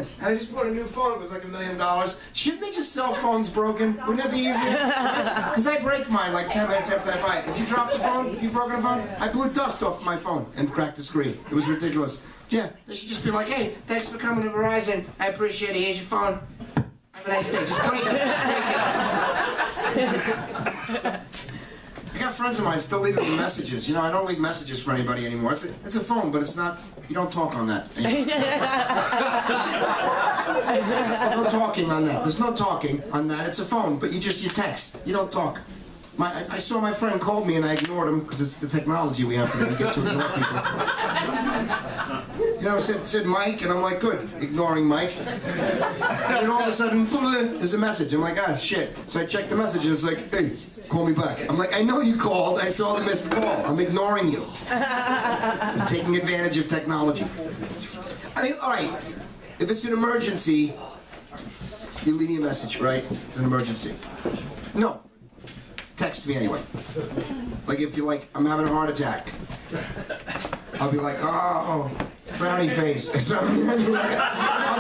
man, and I just bought a new phone. It was like $1 million. Shouldn't they just sell phones broken? Wouldn't that be easier? Because I break mine like 10 minutes after I buy it. If you dropped the phone, if you've broken a phone, I blew dust off my phone and cracked the screen. It was ridiculous. Yeah, they should just be like, hey, thanks for coming to Verizon. I appreciate it. Here's your phone. Have a nice day. Just break it. Just break it. I got friends of mine still leaving me messages. You know, I don't leave messages for anybody anymore. It's a phone, but it's not. You don't talk on that. No talking on that. There's no talking on that. It's a phone, but you text. You don't talk. I saw my friend called me and I ignored him because it's the technology we have today. We get to ignore people. You know, it said Mike, and I'm like, good, ignoring Mike. And then all of a sudden, there's a message. I'm like, ah, shit. So I checked the message and it's like, hey, call me back. I'm like, I know you called. I saw the missed call. I'm ignoring you. I'm taking advantage of technology. I mean, all right, if it's an emergency, you leave me a message, right? It's an emergency. No. Text me anyway. Like if you're like, I'm having a heart attack. I'll be like, oh, frowny face. I'll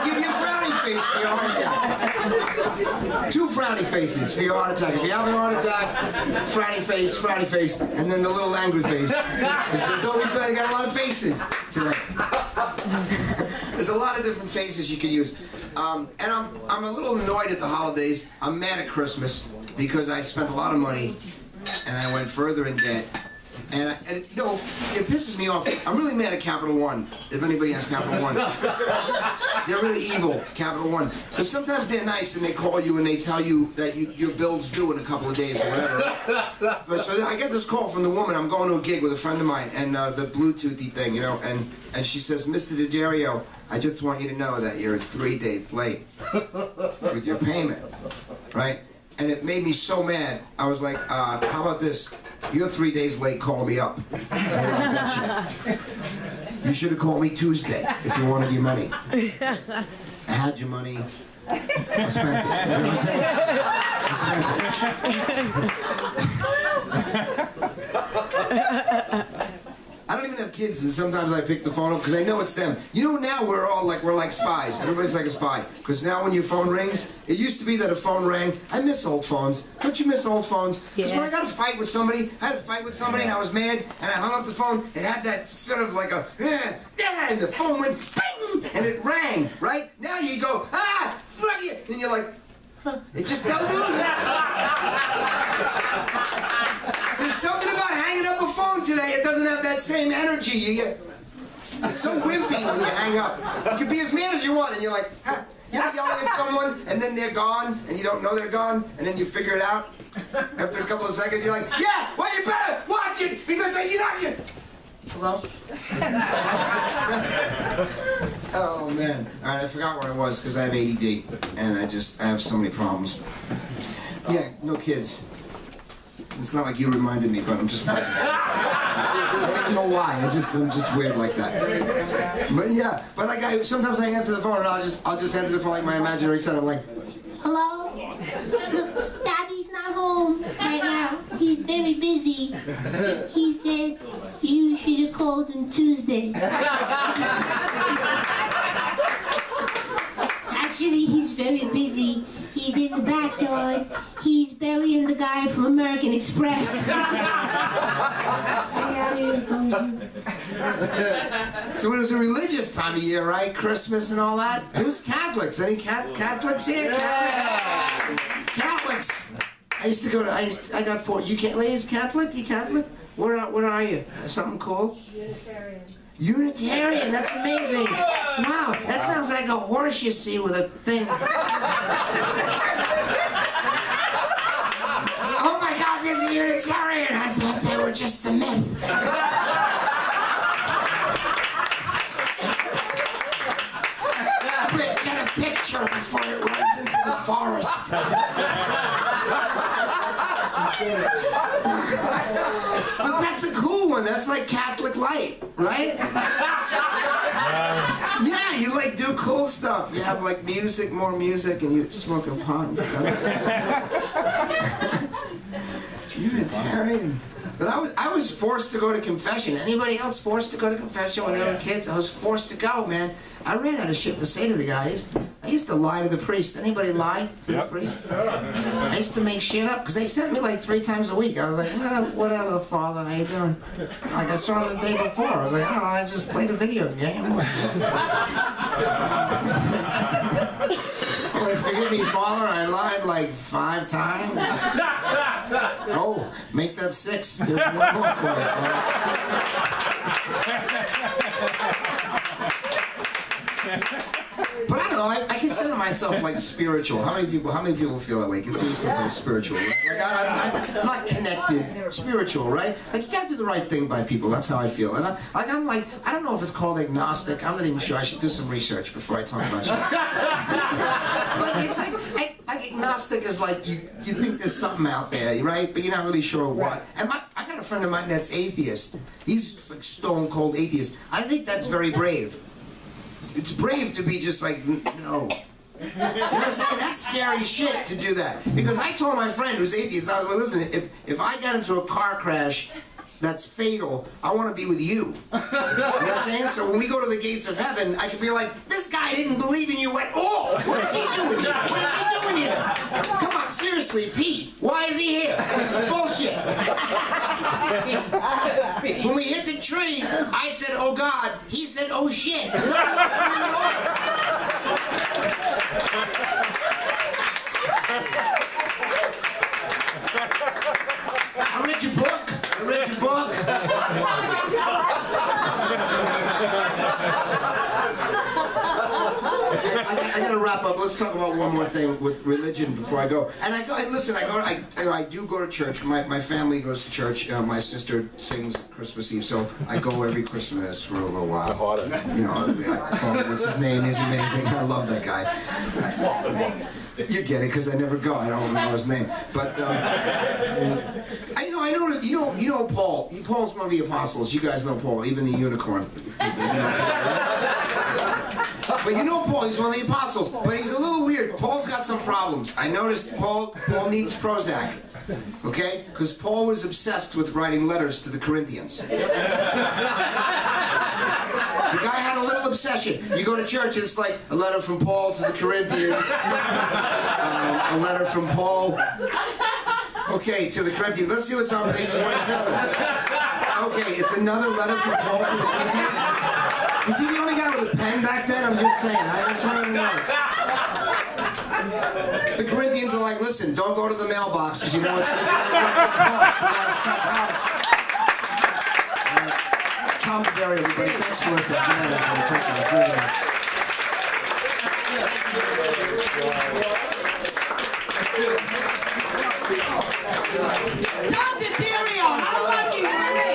give you a frowny face for your heart attack. 2 frowny faces for your heart attack. If you have a heart attack, frowny face, and then the little angry face. There's always, I got a lot of faces today. There's a lot of different faces you can use. And I'm a little annoyed at the holidays. I'm mad at Christmas because I spent a lot of money and I went further in debt. And you know, it pisses me off. I'm really mad at Capital One, if anybody has Capital One. They're really evil, Capital One. But sometimes they're nice and they call you and they tell you that your bill's due in a couple of days or whatever. But so I get this call from the woman. I'm going to a gig with a friend of mine and the Bluetoothy thing, you know, and she says, Mr. Daddario, I just want you to know that you're 3 days late with your payment, right? And it made me so mad. I was like, how about this? You're 3 days late, call me up. You should have called me Tuesday if you wanted your money. I had your money. I spent it. You know what I'm saying? I spent it. I don't even have kids, and sometimes I pick the phone up because I know it's them. You know, now we're like spies. Everybody's like a spy. Because now when your phone rings, it used to be that a phone rang. I miss old phones. Don't you miss old phones? Because when I got a fight with somebody, and I was mad, and I hung up the phone, it had that sort of like a, and the phone went, bing, and it rang, right? Now you go, ah, fuck you, and you're like, huh. It just doesn't do There's something about hanging up a phone today. It doesn't have that same energy. It's so wimpy when you hang up. You can be as mad as you want, and you're like, huh. You're yelling at someone, and then they're gone, and you don't know they're gone, and then you figure it out. After a couple of seconds, you're like, yeah, well, you better watch it, because you're not... Hello? Oh, man. All right, I forgot where I was, because I have ADD, and I have so many problems. Yeah, no kids. It's not like you reminded me, but I'm just I don't even know why. I'm just weird like that. But yeah, but like sometimes I answer the phone and I'll just answer the phone like my imaginary son. I'm like, hello? No, Daddy's not home right now. He's very busy. He said you should have called him Tuesday. Actually, he's very busy. He's in the backyard. He's burying the guy from American Express. Stay out of here, So it was a religious time of year, right? Christmas and all that. Who's Catholics? Any Catholics here? Catholics. I used to go to. I got 4. You can't. Ladies, Catholic? You Catholic? Where are you? Something cool? Unitarian. Unitarian, that's amazing. Wow, that sounds like a horse you see with a thing. Oh my God, there's a Unitarian. I thought they were just a myth. Quick, get a picture before it runs into the forest. But that's a cool one. That's like Catholic light, right? Yeah, you like do cool stuff. You have like music, more music, and you smoke a pot and stuff. Unitarian. But I was forced to go to confession. Anybody else forced to go to confession when they were kids? I was forced to go, man. I ran out of shit to say to the guy. I used to lie to the priest. Anybody lie to the priest? I used to make shit up because they sent me like 3 times a week. I was like, whatever, Father, how you doing? Like I saw him the day before. I was like, I don't know, I just played a video game. Like, forgive me, Father, I lied like 5 times. Oh, make that 6. There's one more for you. But I don't know, I consider myself like spiritual. How many people feel that way? Consider yourself like spiritual, right? Like I'm not connected, spiritual, right? Like you gotta do the right thing by people, that's how I feel. And I'm like, I don't know if it's called agnostic, I'm not even sure, I should do some research before I talk about shit. But it's like agnostic is like, you think there's something out there, right? But you're not really sure what. And I got a friend of mine that's atheist. He's like stone cold atheist. I think that's very brave. It's brave to be just like, no. You know what I'm saying? That's scary shit to do that. Because I told my friend who's atheist, I was like, listen, if I got into a car crash that's fatal, I want to be with you. You know what I'm saying? So when we go to the gates of heaven, I can be like, this guy didn't believe in you at all. What is he doing here? What is he doing here? Come on, seriously, Pete, why is he here? This is bullshit. When we hit the tree, I said, oh God. He said, oh shit. I read your book. I read your book. I gotta wrap up. Let's talk about one more thing with religion before I go. And listen, I do go to church. My family goes to church. My sister sings Christmas Eve, so I go every Christmas for a little while. You know, what's his name? He's amazing. I love that guy. You get it, because I never go. I don't remember his name. But I know that you know Paul. Paul's one of the apostles. You guys know Paul, even the unicorn. But you know Paul, he's one of the apostles. But he's a little weird. Paul's got some problems. I noticed Paul needs Prozac. Okay? Because Paul was obsessed with writing letters to the Corinthians. The guy had a little obsession. You go to church and it's like a letter from Paul to the Corinthians. A letter from Paul. Okay, to the Corinthians. Let's see what's on page 27. Okay, it's another letter from Paul to the Corinthians. Was he the only guy with a pen back then? I'm just saying. I just wanted to know. The Corinthians are like, listen, don't go to the mailbox because you know it's going to be Tom Daddario, everybody. Thanks for listening. Tom Daddario, how lucky were we?